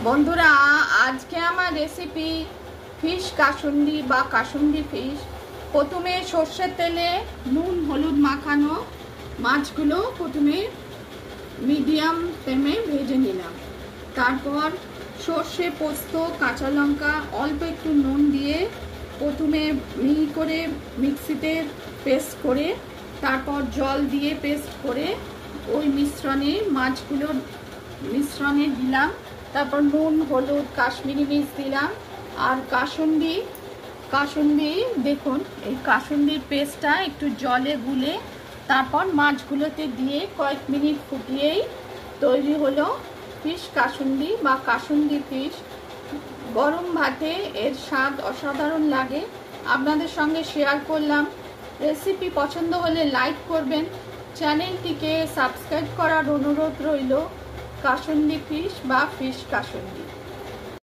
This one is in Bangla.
বন্ধুরা, আজকে আমার রেসিপি ফিশ কাসুন্দি বা কাসুন্দি ফিশ। প্রথমে সর্ষের তেলে নুন হলুদ মাখানো মাছগুলো প্রথমে মিডিয়াম ফ্লেমে ভেজে নিলাম। তারপর সর্ষে পোস্ত কাঁচা লঙ্কা অল্প একটু নুন দিয়ে প্রথমে মিহি করে মিক্সিতে পেস্ট করে তারপর জল দিয়ে পেস্ট করে ওই মিশ্রণে দিলাম। তারপর নুন হলুদ কাশ্মীরি মির্চ দিলাম। আর কাসুন্দি দেখুন, এই কাসুন্দির পেস্টটা একটু জলে গুলে তারপর মাছগুলোতে দিয়ে কয়েক মিনিট ফুটিয়েই তৈরি হলো ফিশ কাসুন্দি বা কাসুন্দি ফিশ। গরম ভাতে এর স্বাদ অসাধারণ লাগে। আপনাদের সঙ্গে শেয়ার করলাম। রেসিপি পছন্দ হলে লাইক করবেন, চ্যানেলটিকে সাবস্ক্রাইব করার অনুরোধ রইল। কাসুন্দি ফিশ বা ফিশ কাসুন্দি।